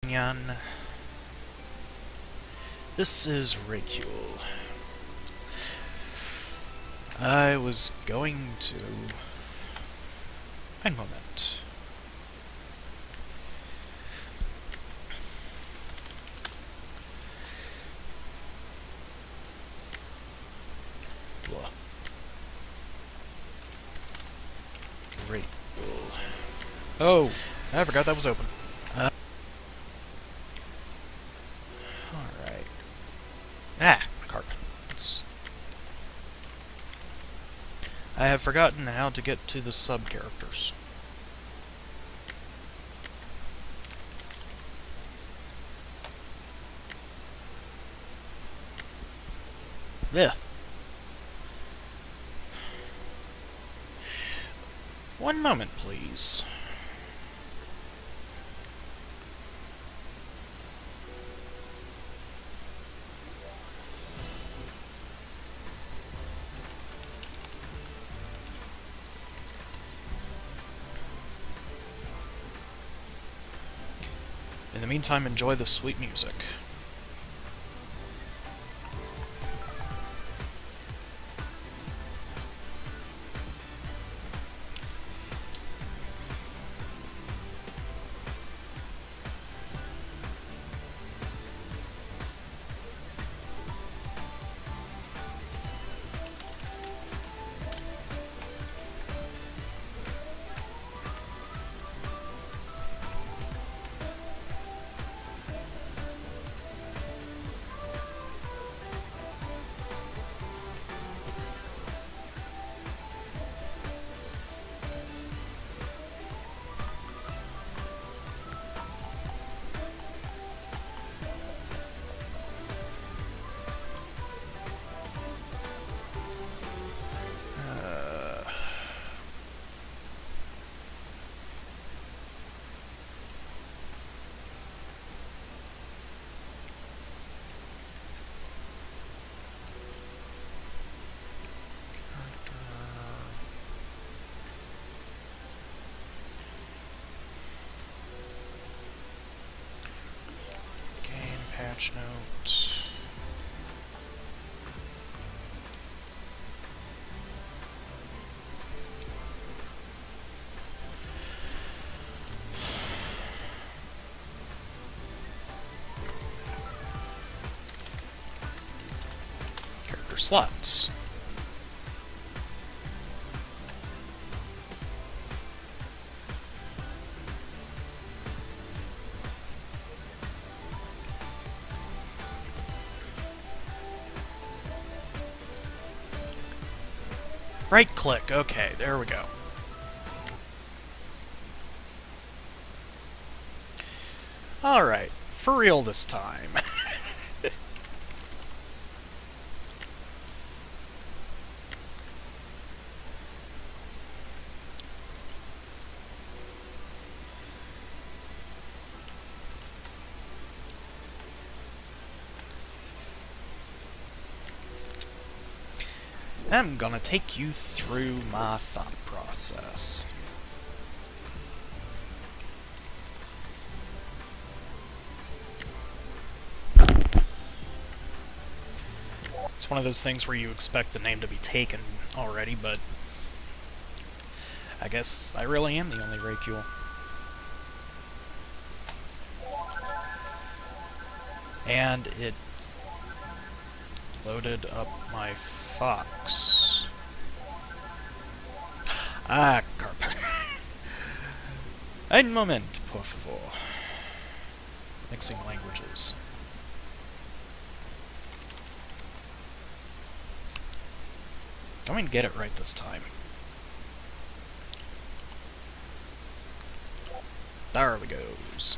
Yan. This is Racule. I was going to... Ein Moment. Blah. Racule. Oh! I forgot that was open. Alright. Cart. I have forgotten how to get to the sub-characters. Yeah. One moment, please. In the meantime, enjoy the sweet music. Patch note. Character slots. Right click, okay, there we go. Alright, for real this time. I'm gonna take you through my thought process. It's one of those things where you expect the name to be taken already, but I guess I really am the only Racule. And it loaded up my fox. Carpet. Ein Moment, por favor. Mixing languages. Going to get it right this time. There we goes.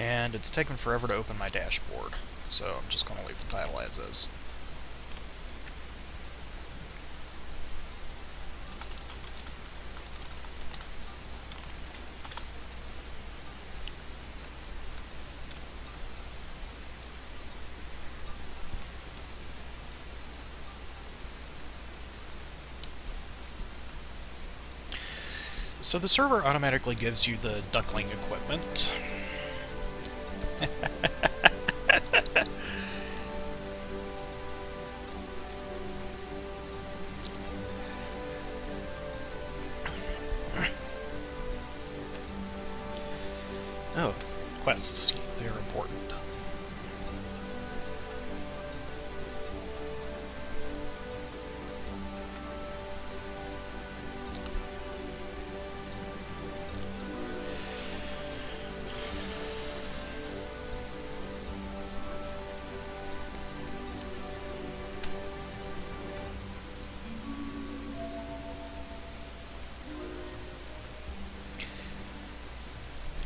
And it's taken forever to open my dashboard, so I'm just going to leave the title as is. So the server automatically gives you the duckling equipment. Oh, quests. They're important.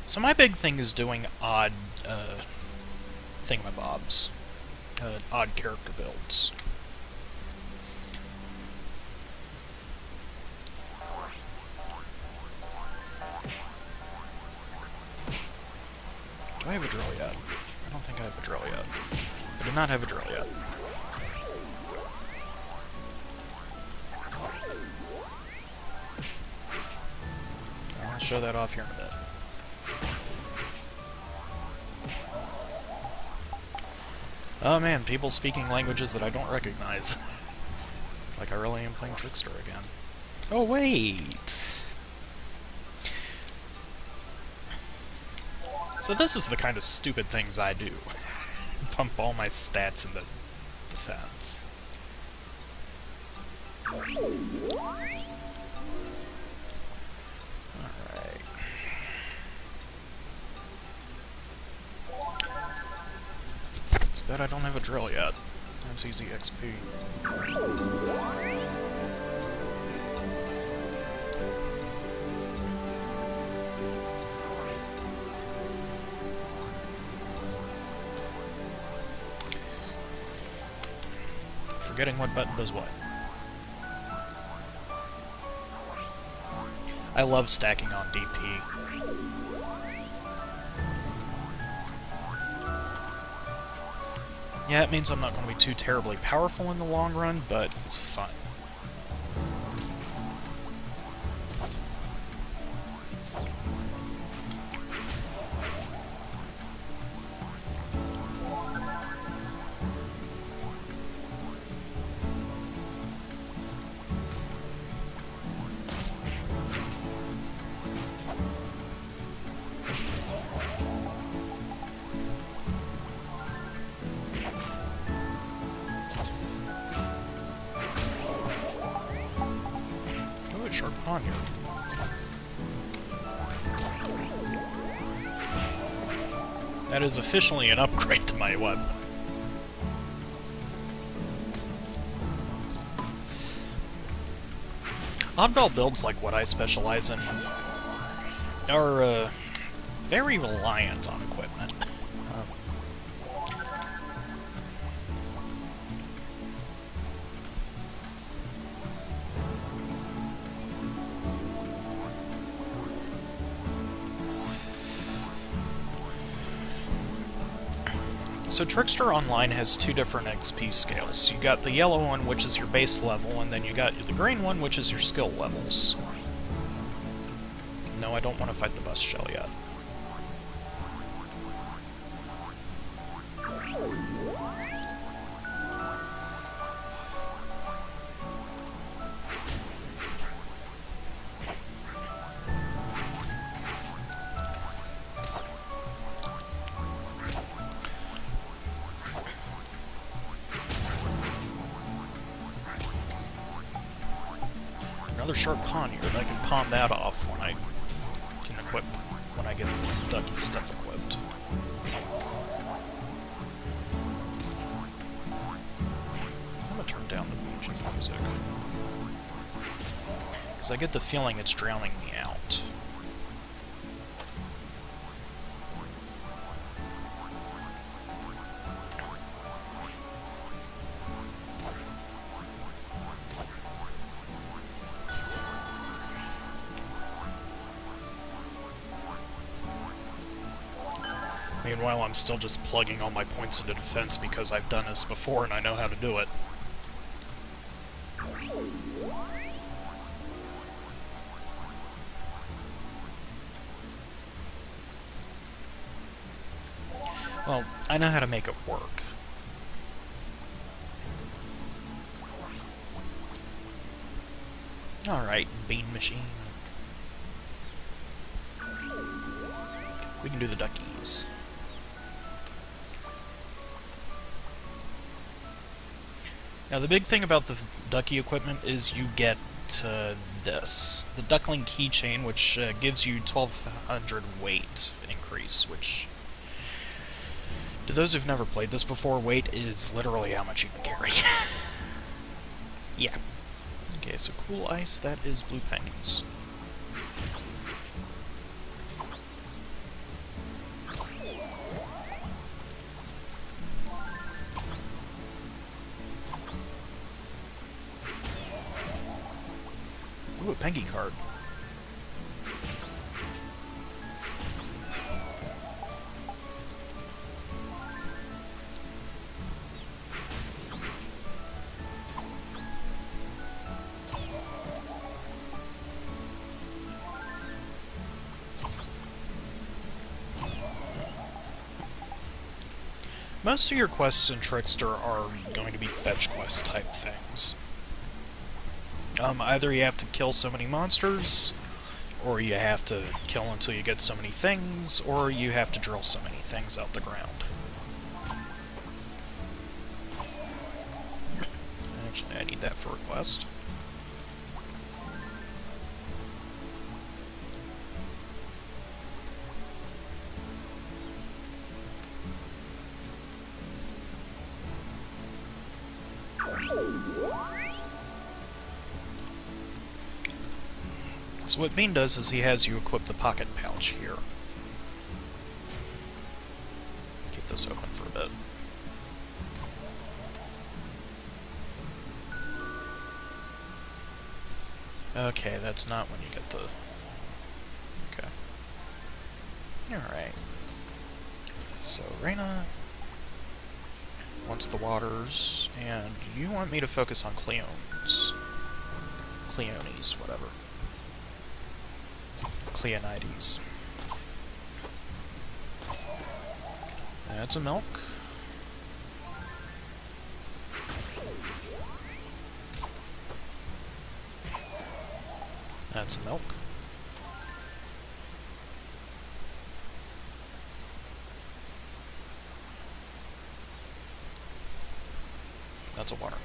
So my big thing is doing odd thingamabobs, odd character builds. Do I have a drill yet? I don't think I have a drill yet. I do not have a drill yet. I'll show that off here in a bit. Oh man, people speaking languages that I don't recognize. It's like I really am playing Trickster again. Oh wait! So this is the kind of stupid things I do. Pump all my stats into defense. Alright. It's bad I don't have a drill yet. That's easy XP. Forgetting what button does what. I love stacking on DP. Yeah, it means I'm not going to be too terribly powerful in the long run, but it's fun. Sharp on here. That is officially an upgrade to my weapon. Oddball builds like what I specialize in are very reliant on equipment. So Trickster Online has two different XP scales. You got the yellow one, which is your base level, and then you got the green one, which is your skill levels. No, I don't want to fight the bus shell yet. Another sharp poniard. I can pawn that off when I can equip, when I get the ducky stuff equipped. I'm gonna turn down the music, because I get the feeling it's drowning me out. Meanwhile, I'm still just plugging all my points into defense because I've done this before and I know how to do it. Well, I know how to make it work. Alright, bean machine. We can do the duckies. Now the big thing about the ducky equipment is you get this. The duckling keychain, which gives you 1200 weight increase, which, to those who've never played this before, weight is literally how much you can carry. Yeah. Okay, so cool ice, that is blue pennies. Ooh, a pengy card. Most of your quests in Trickster are going to be fetch quest type things. Either you have to kill so many monsters, or you have to kill until you get so many things, or you have to drill so many things out the ground. Actually, I need that for a quest. So what Bean does is he has you equip the pocket pouch here. Keep this open for a bit. Okay, that's not when you get the... Okay. Alright. So, Reyna wants the waters, and you want me to focus on Cleones. Cleones, whatever. Cleonides. That's a milk. That's a milk. That's a water.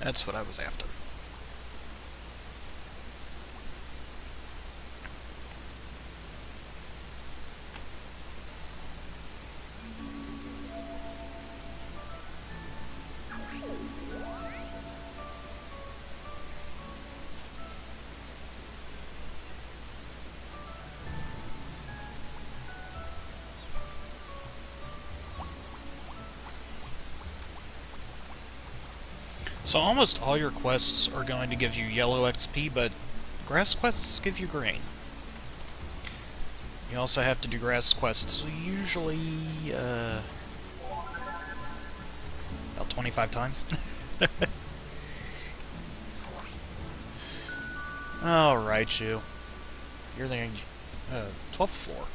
That's what I was after. So almost all your quests are going to give you yellow XP, but grass quests give you green. You also have to do grass quests usually about 25 times. Alright, you. You're the 12th floor.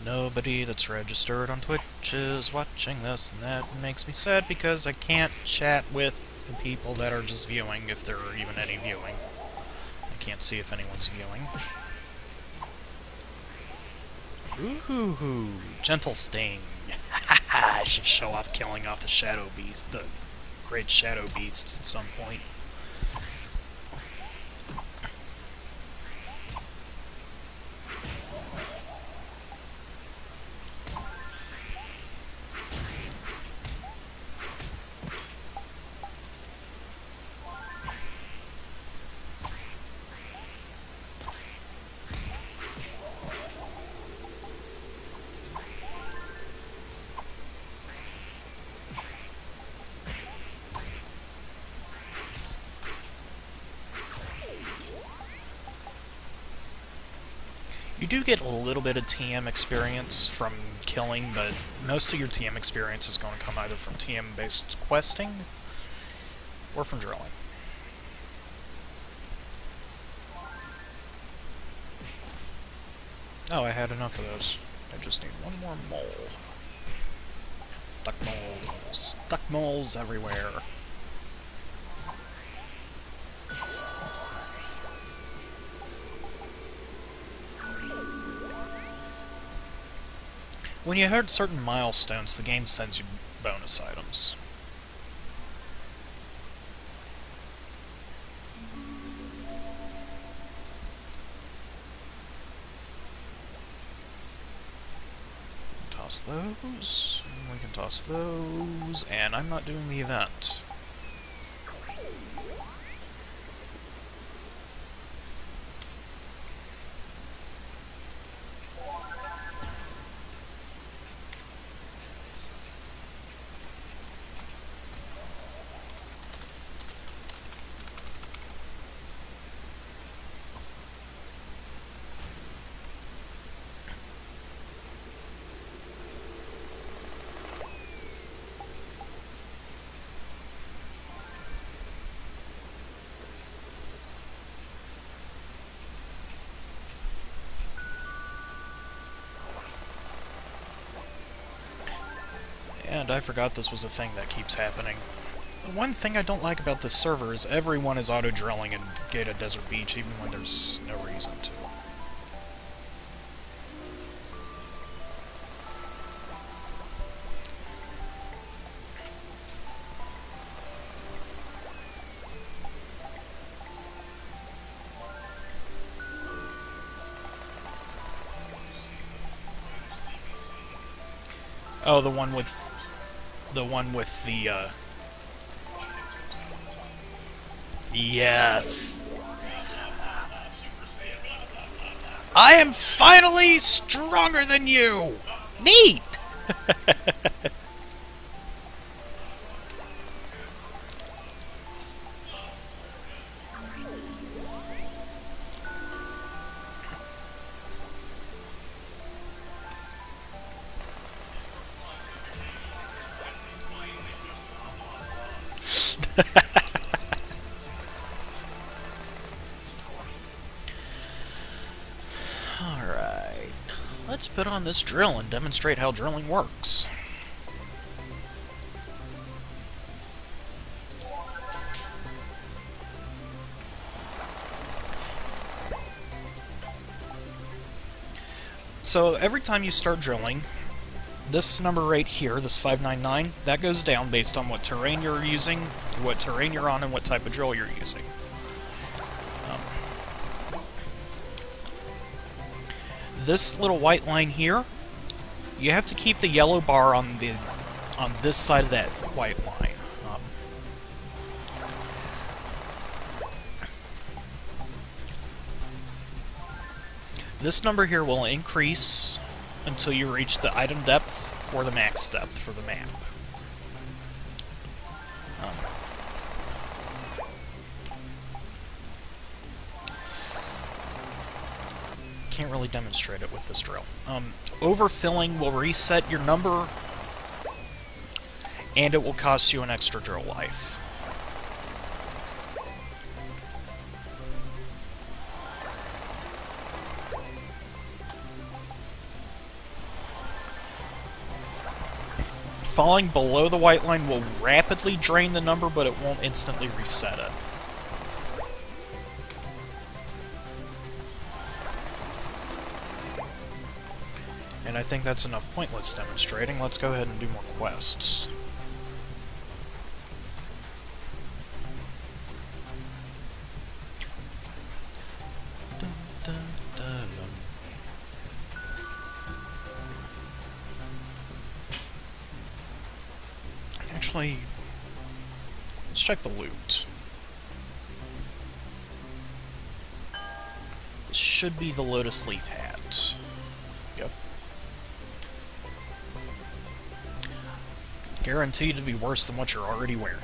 Nobody that's registered on Twitch is watching this, and that makes me sad because I can't chat with the people that are just viewing, if there are even any viewing. I can't see if anyone's viewing. Ooh, gentle sting. I should show off killing off the shadow beast, the great shadow beasts at some point. You do get a little bit of TM experience from killing, but most of your TM experience is going to come either from TM-based questing or from drilling. Oh, I had enough of those. I just need one more mole. Duck moles. Duck moles everywhere. When you hit certain milestones, the game sends you bonus items. Toss those, we can toss those, and I'm not doing the event. And I forgot this was a thing that keeps happening. The one thing I don't like about this server is everyone is auto-drilling in Gata Desert Beach even when there's no reason to. Oh, the one with the, Yes! I am finally stronger than you! Neat! Alright, let's put on this drill and demonstrate how drilling works. So every time you start drilling, this number right here, this 599, that goes down based on what terrain you're using, what terrain you're on, and what type of drill you're using. This little white line here, you have to keep the yellow bar on this side of that white line. This number here will increase until you reach the item depth or the max depth for the map. Can't really demonstrate it with this drill. Overfilling will reset your number, and it will cost you an extra drill life. Falling below the white line will rapidly drain the number, but it won't instantly reset it. And I think that's enough pointless demonstrating. Let's go ahead and do more quests. Actually, let's check the loot. This should be the Lotus Leaf hat. Yep. Guaranteed to be worse than what you're already wearing.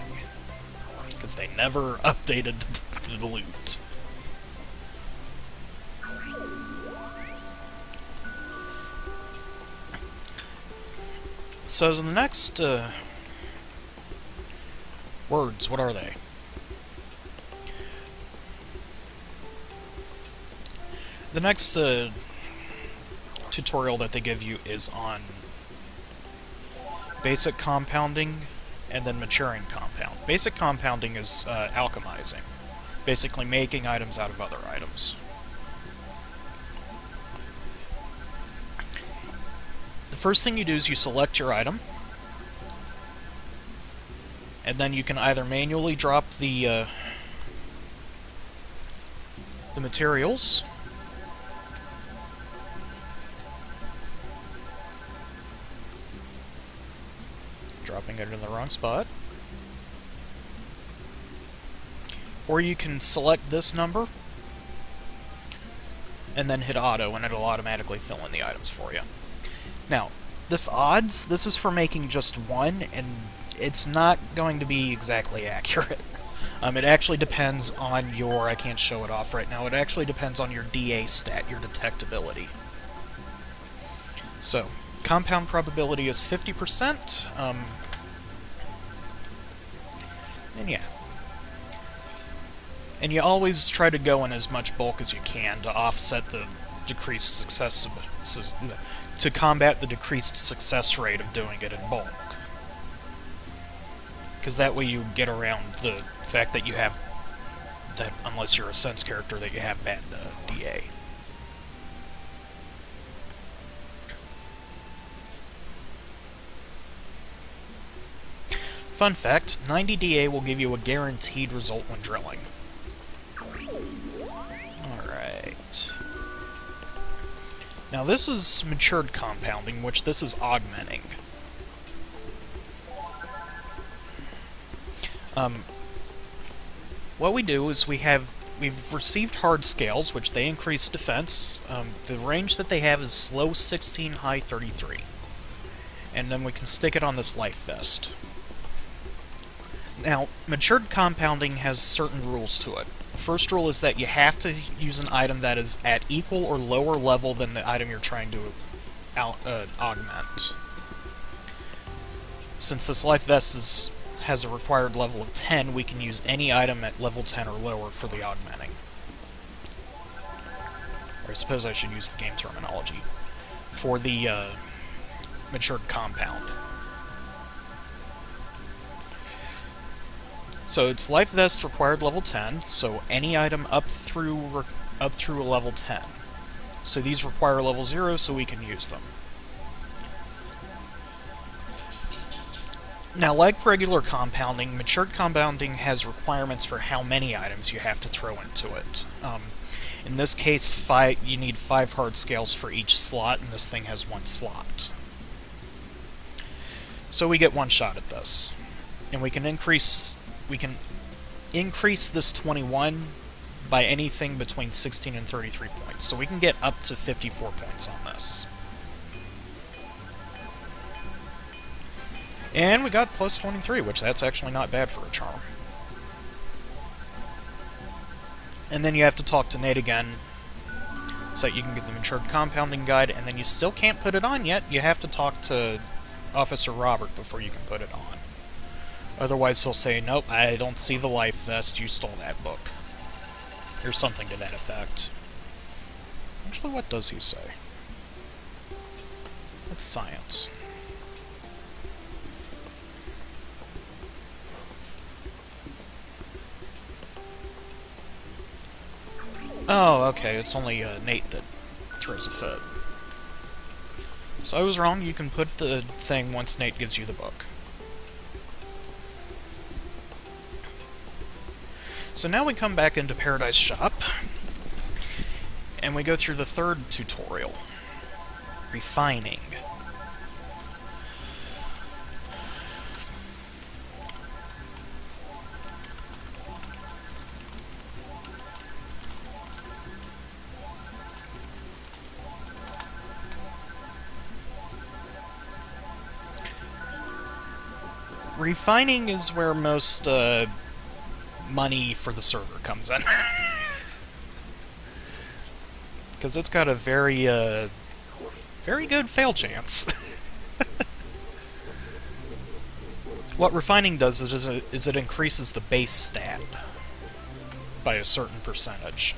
Because they never updated the loot. So the next words, what are they? The next tutorial that they give you is on basic compounding and then maturing compound. Basic compounding is alchemizing, basically making items out of other items. The first thing you do is you select your item, and then you can either manually drop the materials, dropping it in the wrong spot, or you can select this number and then hit auto and it'll automatically fill in the items for you. Now, this odds, this is for making just one, and it's not going to be exactly accurate. It actually depends on your, I can't show it off right now, it actually depends on your DA stat, your detectability. So, compound probability is 50%, and yeah. And you always try to go in as much bulk as you can to offset the decreased success, to combat the decreased success rate of doing it in bulk. Because that way you get around the fact that you have, that unless you're a sense character, that you have bad DA. Fun fact, 90 DA will give you a guaranteed result when drilling. Alright. Now this is matured compounding, which this is augmenting. What we do is we've received hard scales, which they increase defense. The range that they have is slow 16, high 33. And then we can stick it on this life vest. Now, matured compounding has certain rules to it. The first rule is that you have to use an item that is at equal or lower level than the item you're trying to augment. Since this life vest has a required level of 10, we can use any item at level 10 or lower for the augmenting. Or I suppose I should use the game terminology. For the matured compound. So it's life vest required level 10, so any item up through a level 10. So these require level 0, so we can use them. Now, like regular compounding, matured compounding has requirements for how many items you have to throw into it. In this case, you need 5 hard scales for each slot, and this thing has 1 slot. So we get 1 shot at this. And we can increase this 21 by anything between 16 and 33 points. So we can get up to 54 points on this. And we got plus 23, which that's actually not bad for a charm. And then you have to talk to Nate again, so that you can get the matured compounding guide, and then you still can't put it on yet. You have to talk to Officer Robert before you can put it on. Otherwise he'll say, nope, I don't see the life vest, you stole that book. Or something to that effect. Actually, what does he say? It's science. Oh, okay, it's only Nate that throws a fit. So I was wrong, you can put the thing once Nate gives you the book. So now we come back into Paradise Shop, and we go through the 3rd tutorial. Refining. Refining is where most money for the server comes in. Because it's got a very good fail chance. What refining does is it increases the base stat by a certain percentage.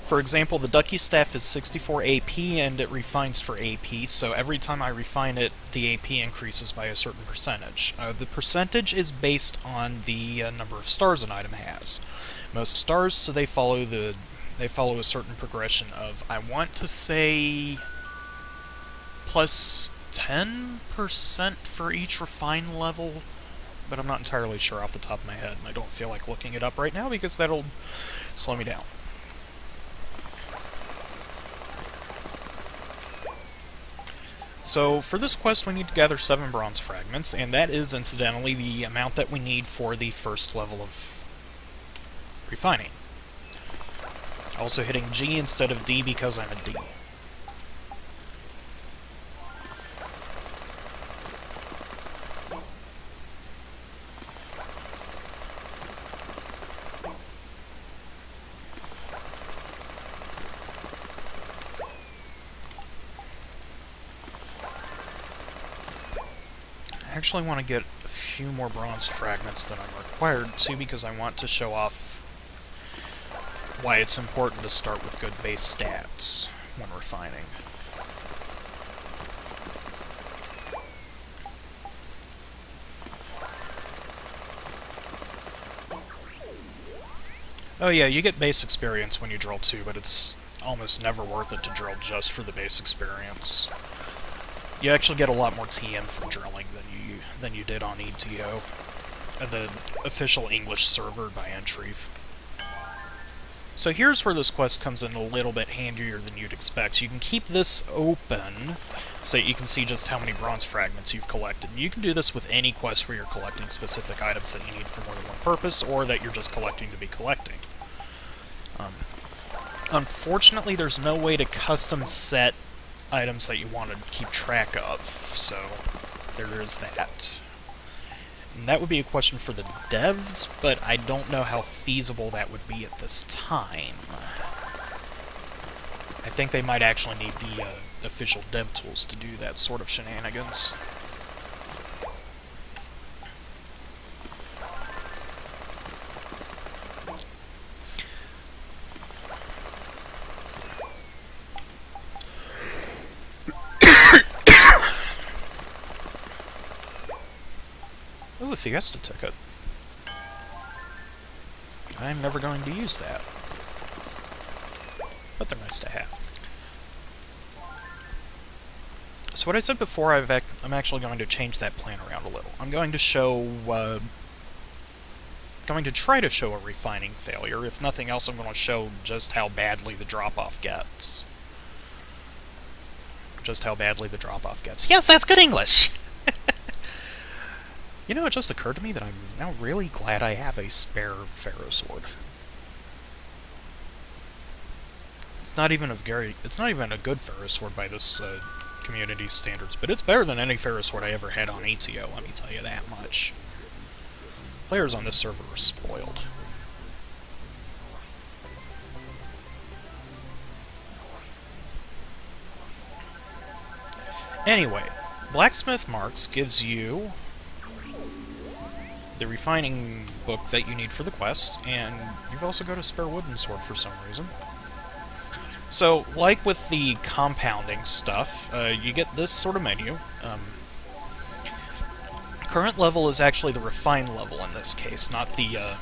For example, the Ducky Staff is 64 AP, and it refines for AP, so every time I refine it, the AP increases by a certain percentage. The percentage is based on the number of stars an item has. Most stars, so they follow a certain progression of, I want to say, plus 10% for each refine level, but I'm not entirely sure off the top of my head, and I don't feel like looking it up right now because that'll slow me down. So for this quest we need to gather 7 bronze fragments, and that is incidentally the amount that we need for the first level of refining. Also hitting G instead of D because I'm a D. I actually want to get a few more bronze fragments than I'm required to because I want to show off why it's important to start with good base stats when refining. Oh yeah, you get base experience when you drill too, but it's almost never worth it to drill just for the base experience. You actually get a lot more TM from drilling than you did on ETO, the official English server by Entrieve. So here's where this quest comes in a little bit handier than you'd expect. You can keep this open so that you can see just how many bronze fragments you've collected. You can do this with any quest where you're collecting specific items that you need for more than one purpose, or that you're just collecting to be collecting. Unfortunately, there's no way to custom set items that you want to keep track of, so there is that. And that would be a question for the devs, but I don't know how feasible that would be at this time. I think they might actually need the official dev tools to do that sort of shenanigans. Fiesta ticket. I'm never going to use that. But they're nice to have. So what I said before, I'm actually going to change that plan around a little. I'm going to show... going to try to show a refining failure. If nothing else, I'm going to show just how badly the drop-off gets. Just how badly the drop-off gets. Yes, that's good English! You know, it just occurred to me that I'm now really glad I have a spare ferrosword. It's not even a good ferrosword by this community standards, but it's better than any ferrosword I ever had on ATO, let me tell you that much. Players on this server are spoiled. Anyway, Blacksmith Marks gives you the refining book that you need for the quest, and you've also got a spare wooden sword for some reason. So, like with the compounding stuff, you get this sort of menu. Current level is actually the refine level in this case, not the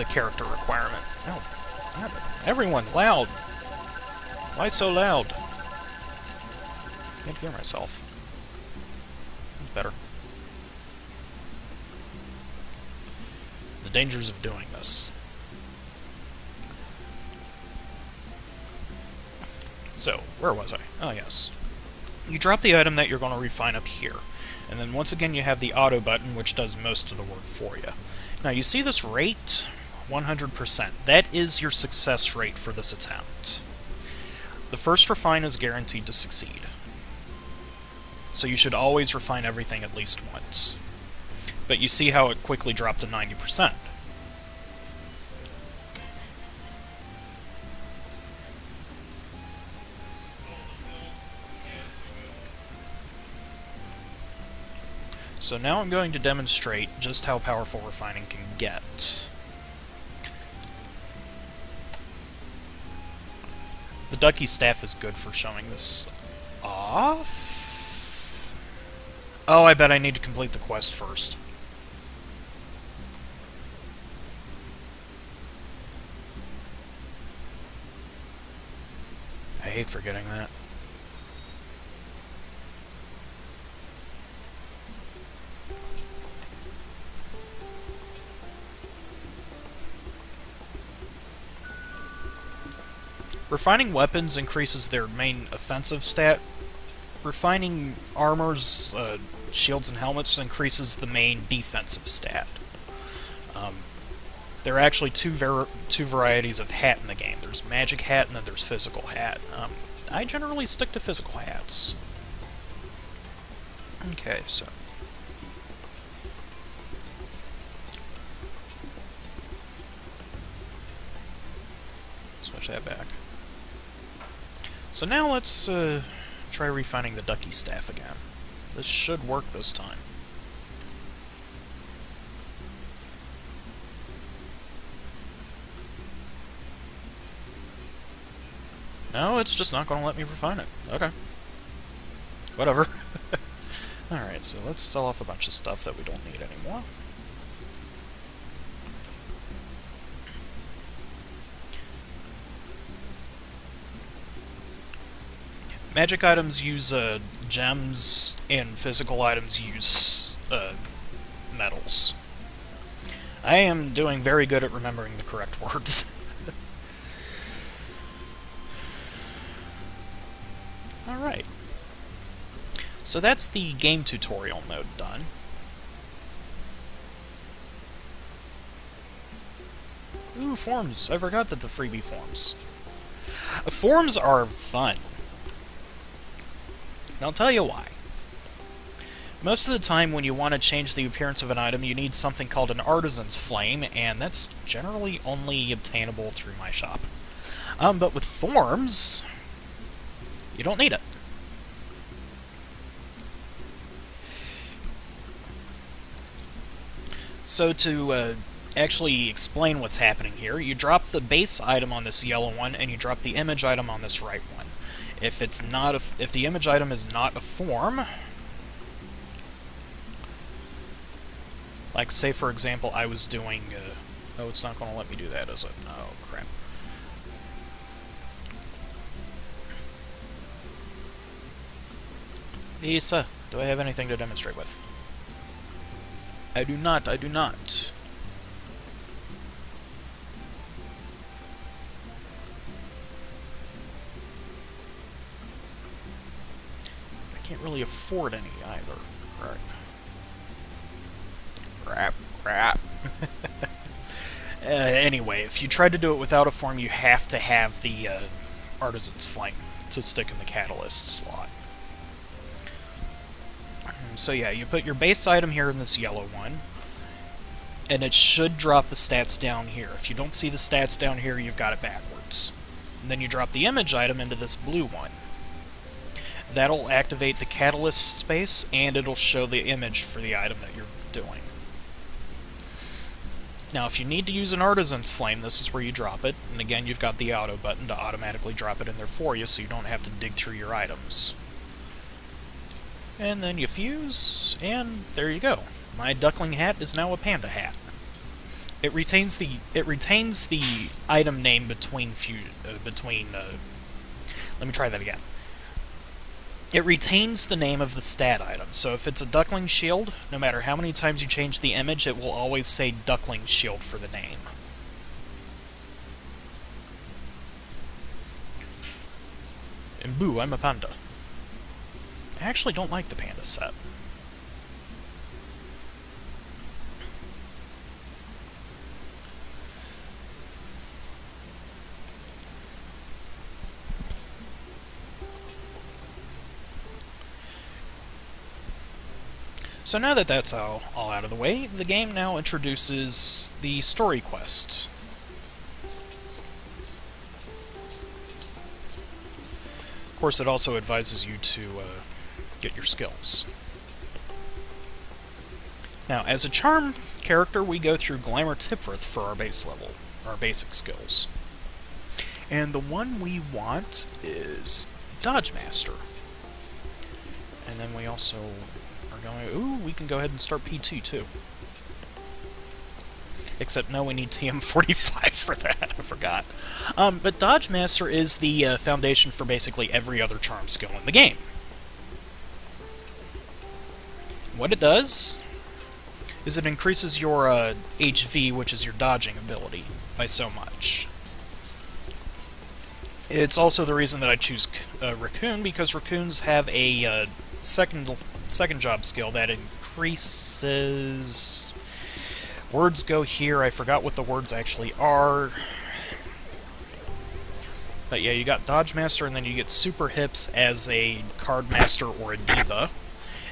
character requirement. Oh, everyone, loud! Why so loud? I can't hear myself. It's better. The dangers of doing this. So, where was I? Oh, yes. You drop the item that you're going to refine up here. And then once again you have the auto button, which does most of the work for you. Now, you see this rate? 100%. That is your success rate for this attempt. The first refine is guaranteed to succeed. So you should always refine everything at least once. But you see how it quickly dropped to 90%. So now I'm going to demonstrate just how powerful refining can get. The Ducky Staff is good for showing this off. Oh, I bet I need to complete the quest first. I hate forgetting that. Refining weapons increases their main offensive stat. Refining armors, shields, and helmets increases the main defensive stat. There are actually two varieties of hat in the game. There's magic hat and then there's physical hat. I generally stick to physical hats. Okay, so... switch that back. So now let's try refining the Ducky Staff again. This should work this time. No, it's just not going to let me refine it. Okay. Whatever. Alright, so let's sell off a bunch of stuff that we don't need anymore. Magic items use gems, and physical items use metals. I am doing very good at remembering the correct words. Alright. So that's the game tutorial mode done. Ooh, forms. I forgot that the freebie forms. Forms are fun. And I'll tell you why. Most of the time when you want to change the appearance of an item, you need something called an Artisan's Flame, and that's generally only obtainable through my shop. But with forms, you don't need it. So to actually explain what's happening here, you drop the base item on this yellow one, and you drop the image item on this right one. If the image item is not a form, Like, say for example, I was doing... oh, it's not going to let me do that, is it? Oh, crap. Lisa, do I have anything to demonstrate with? I do not, I do not. I can't really afford any either. Right. Crap. Anyway, if you tried to do it without a form, you have to have the Artisan's Flame to stick in the Catalyst slot. So yeah, you put your base item here in this yellow one, and it should drop the stats down here. If you don't see the stats down here, you've got it backwards. And then you drop the image item into this blue one. That'll activate the Catalyst space, and it'll show the image for the item that you're doing. Now, if you need to use an Artisan's Flame, this is where you drop it, and again, you've got the auto button to automatically drop it in there for you, so you don't have to dig through your items. And then you fuse, and there you go. My duckling hat is now a panda hat. It retains the item name between let me try that again. It retains the name of the stat item, so if it's a duckling shield, no matter how many times you change the image, it will always say duckling shield for the name. And boo, I'm a panda. I actually don't like the panda set. So now that that's all out of the way, the game now introduces the story quest. Of course, it also advises you to get your skills. Now, as a charm character, we go through Glamour Tipworth for our base level, our basic skills. And the one we want is Dodge Master. And then we also are going... Ooh, we can go ahead and start P2 too. Except no, we need TM45 for that, I forgot. But Dodge Master is the foundation for basically every other charm skill in the game. What it does is it increases your HV, which is your dodging ability, by so much. It's also the reason that I choose Raccoon, because Raccoons have a second job skill that increases... Words go here, I forgot what the words actually are. But yeah, you got Dodge Master, and then you get Super Hips as a Card Master or a Diva.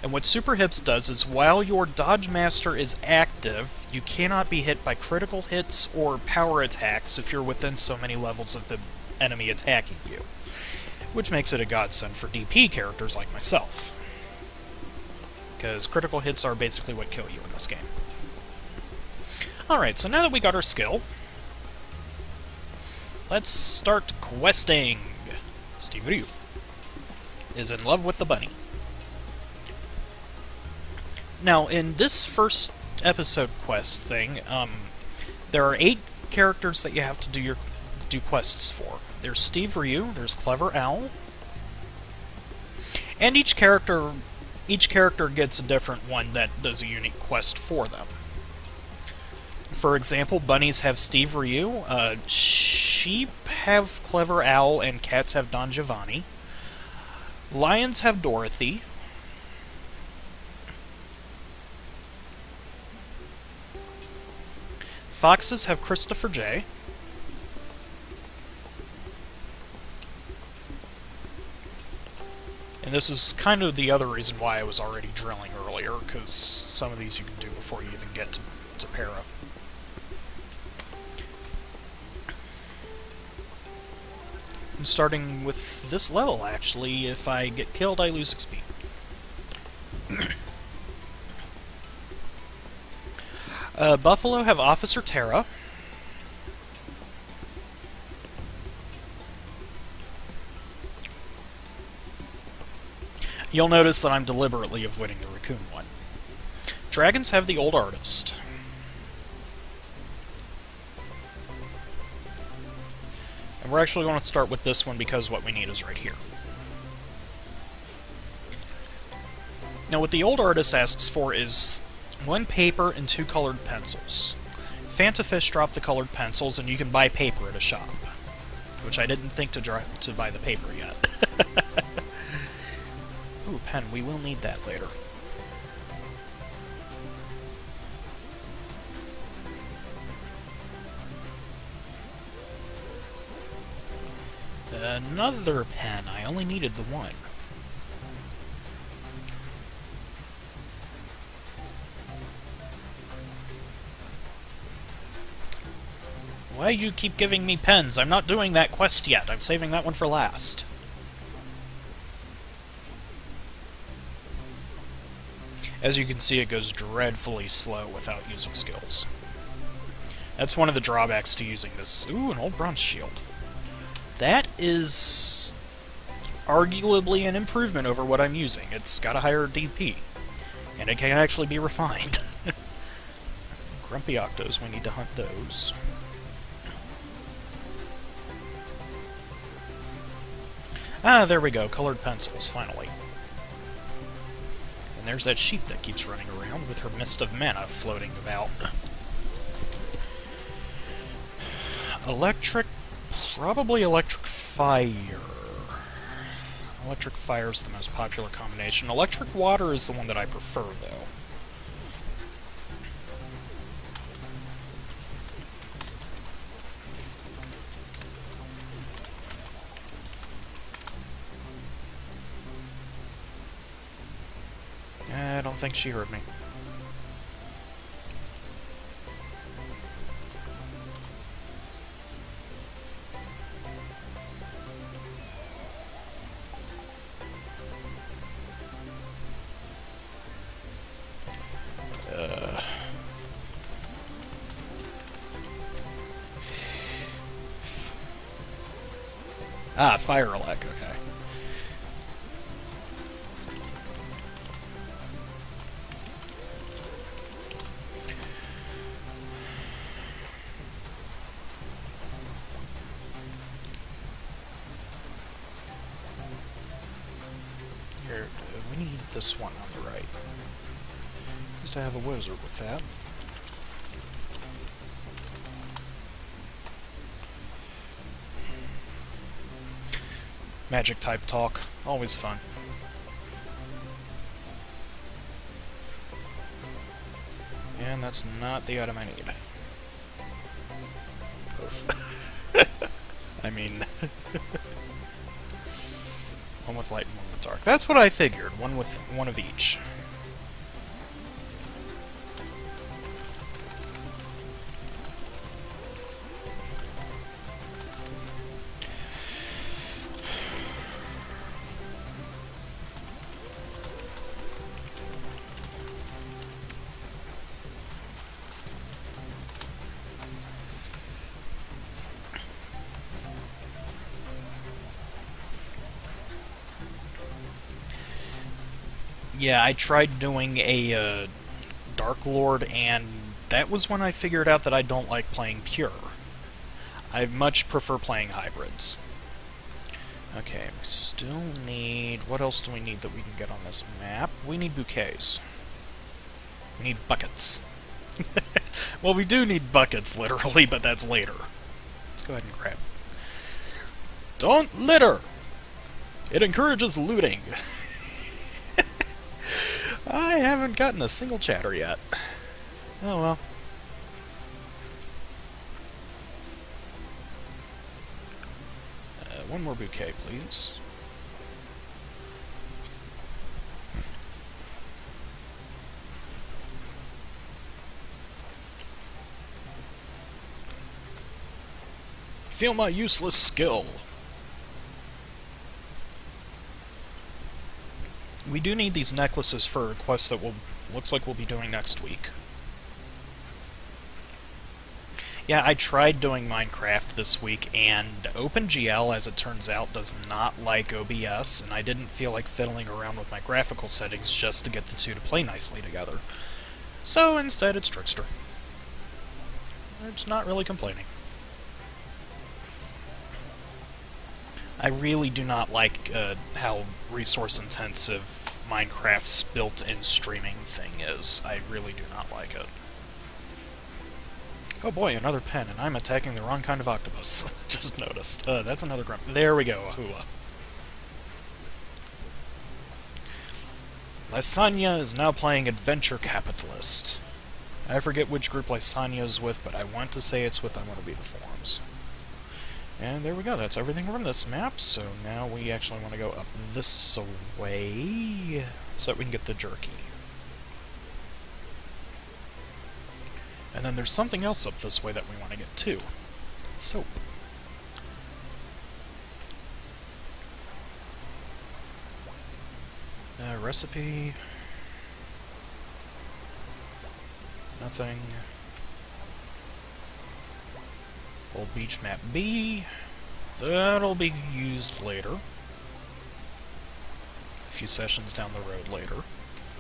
And what Super Hips does is, while your Dodge Master is active, you cannot be hit by critical hits or power attacks if you're within so many levels of the enemy attacking you. Which makes it a godsend for DP characters like myself. Because critical hits are basically what kill you in this game. Alright, so now that we got our skill, let's start questing. Steve Ryu is in love with the bunny. Now, in this first episode quest thing, there are 8 characters that you have to do quests for. There's Steve Ryu, there's Clever Owl, and each character gets a different one that does a unique quest for them. For example, bunnies have Steve Ryu, sheep have Clever Owl, and cats have Don Giovanni. Lions have Dorothy. Foxes have Christopher J. And this is kind of the other reason why I was already drilling earlier, because some of these you can do before you even get to Para. And starting with this level, actually, if I get killed, I lose XP. Buffalo have Officer Terra. You'll notice that I'm deliberately avoiding the Raccoon one. Dragons have the Old Artist. And we're actually going to start with this one because what we need is right here. Now what the old artist asks for is 1 paper and 2 colored pencils. Fantafish dropped the colored pencils, and you can buy paper at a shop. Which I didn't think to buy the paper yet. Ooh, pen. We will need that later. Another pen. I only needed the one. Why do you keep giving me pens? I'm not doing that quest yet. I'm saving that one for last. As you can see, it goes dreadfully slow without using skills. That's one of the drawbacks to using this. Ooh, an old bronze shield. That is arguably an improvement over what I'm using. It's got a higher DP, and it can actually be refined. Grumpy octos, we need to hunt those. Ah, there we go, colored pencils, finally. And there's that sheep that keeps running around with her mist of mana floating about. Electric, probably electric fire. Electric fire is the most popular combination. Electric water is the one that I prefer, though. I don't think she heard me. Ah, fire elec, okay. Here, we need this one on the right. Used to have a wizard with that. Magic type talk, always fun. And that's not the item I need. Both. I mean... one with light and one with dark. That's what I figured, one with one of each. Yeah, I tried doing a Dark Lord, and that was when I figured out that I don't like playing pure. I much prefer playing hybrids. Okay, we still need... what else do we need that we can get on this map? We need bouquets. We need buckets. Well, we do need buckets, literally, but that's later. Let's go ahead and grab. Don't litter! It encourages looting. I haven't gotten a single chatter yet. Oh well. One more bouquet, please. Feel my useless skill. We do need these necklaces for a quest that looks like we'll be doing next week. Yeah, I tried doing Minecraft this week, and OpenGL, as it turns out, does not like OBS, and I didn't feel like fiddling around with my graphical settings just to get the two to play nicely together. So instead, it's Trickster. It's not really complaining. I really do not like how resource-intensive Minecraft's built-in streaming thing is. I really do not like it. Oh boy, another pen, and I'm attacking the wrong kind of octopus. Just noticed. That's another grump. There we go, a hula. Lysania is now playing Adventure Capitalist. I forget which group Lysania is with, but I want to say it's with I Want to Be the Forums. And there we go, that's everything from this map, so now we actually want to go up this way, so that we can get the jerky. And then there's something else up this way that we want to get too. Soap. Recipe. Nothing. Old beach map B. That'll be used later. A few sessions down the road later.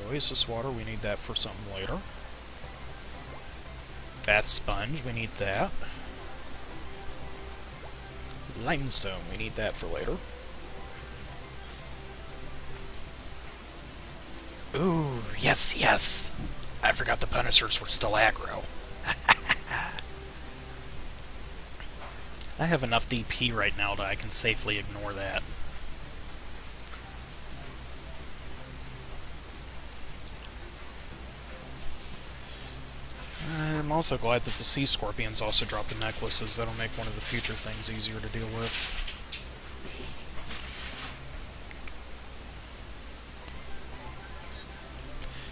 Oasis water, we need that for something later. Bath sponge, we need that. Limestone, we need that for later. Ooh, yes, yes! I forgot the Punishers were still aggro. I have enough DP right now that I can safely ignore that. I'm also glad that the Sea Scorpions also dropped the necklaces. That'll make one of the future things easier to deal with.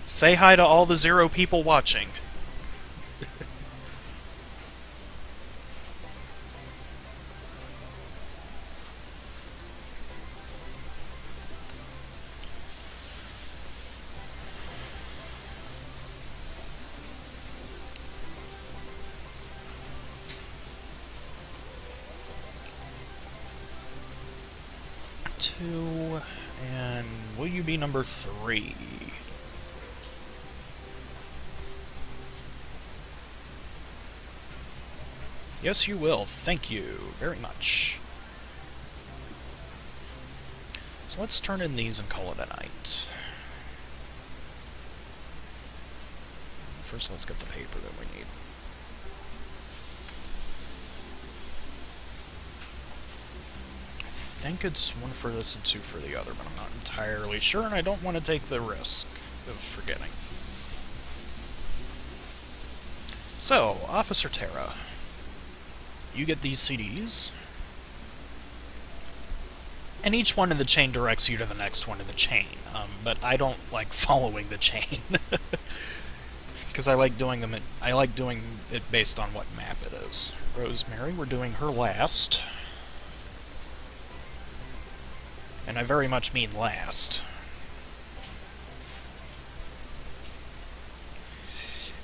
Say hi to all the 0 people watching. Two, and will you be number 3? Yes, you will. Thank you very much. So let's turn in these and call it a night. First, let's get the paper that we need. I think it's 1 for this and 2 for the other, but I'm not entirely sure, and I don't want to take the risk of forgetting. So, Officer Terra. You get these CDs, and each one in the chain directs you to the next one in the chain, but I don't like following the chain, because I like doing it based on what map it is. Rosemary, we're doing her last, and I very much mean last.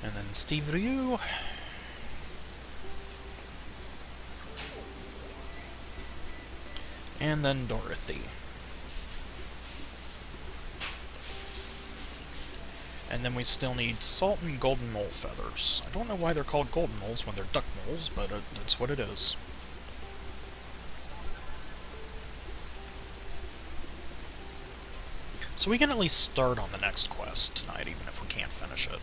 And then Steve Ryu. And then Dorothy. And then we still need salt and golden mole feathers. I don't know why they're called golden moles when they're duck moles, but that's what it is. So we can at least start on the next quest tonight, even if we can't finish it.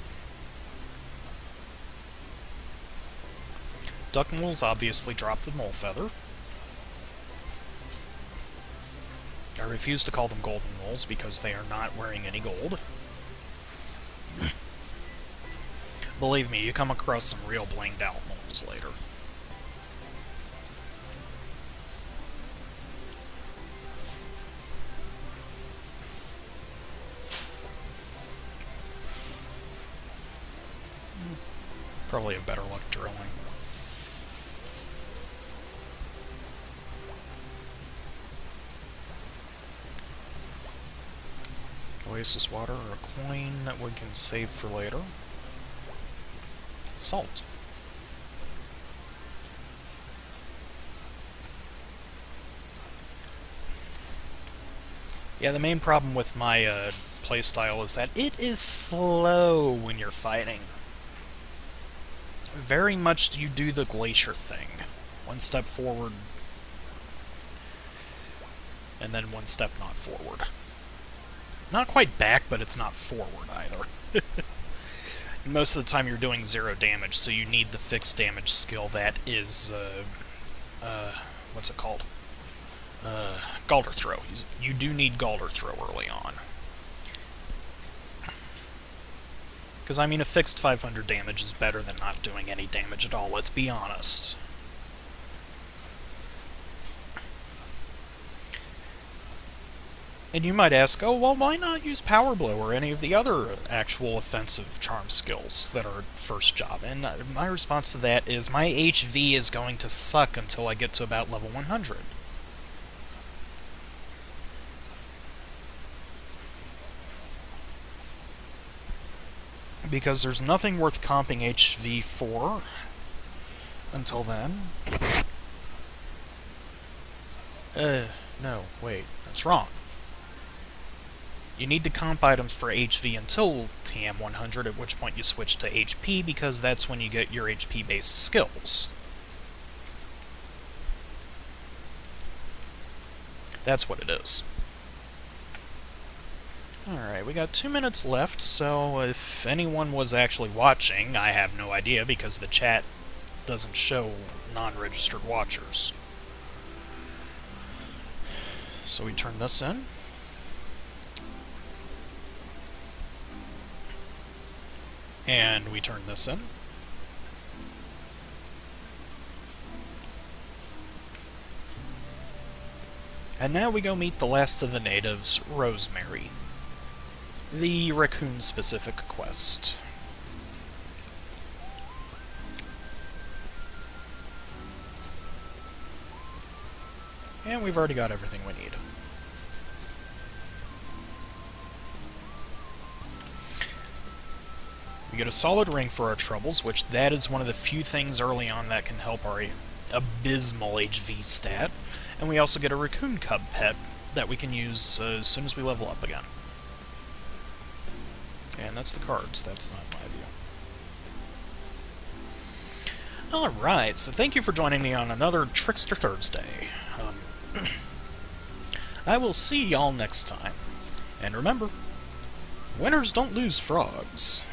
Duck moles obviously drop the mole feather. I refuse to call them golden moles because they are not wearing any gold. Believe me, you come across some real blinged out moles later. Probably have better luck drilling. Oasis water, or a coin that we can save for later. Salt. Yeah, the main problem with my playstyle is that it is slow when you're fighting. Very much you do the glacier thing. One step forward, and then one step not forward. Not quite back, but it's not forward either. And most of the time you're doing 0 damage, so you need the fixed damage skill that is, what's it called? Galder Throw. You do need Galder Throw early on. Because, I mean, a fixed 500 damage is better than not doing any damage at all, let's be honest. And you might ask, oh, well, why not use Power Blow or any of the other actual offensive charm skills that are first job? And my response to that is, my HV is going to suck until I get to about level 100. Because there's nothing worth comping HV for until then. No, wait, that's wrong. You need to comp items for HV until TM 100, at which point you switch to HP, because that's when you get your HP-based skills. That's what it is. Alright, we got 2 minutes left, so if anyone was actually watching, I have no idea, because the chat doesn't show non-registered watchers. So we turn this in. And we turn this in. And now we go meet the last of the natives, Rosemary. The raccoon-specific quest. And we've already got everything we need. We get a solid ring for our troubles, which that is one of the few things early on that can help our abysmal HV stat. And we also get a raccoon cub pet that we can use as soon as we level up again. And that's the cards, that's not my view. Alright, so thank you for joining me on another Trickster Thursday. I will see y'all next time. And remember, winners don't lose frogs.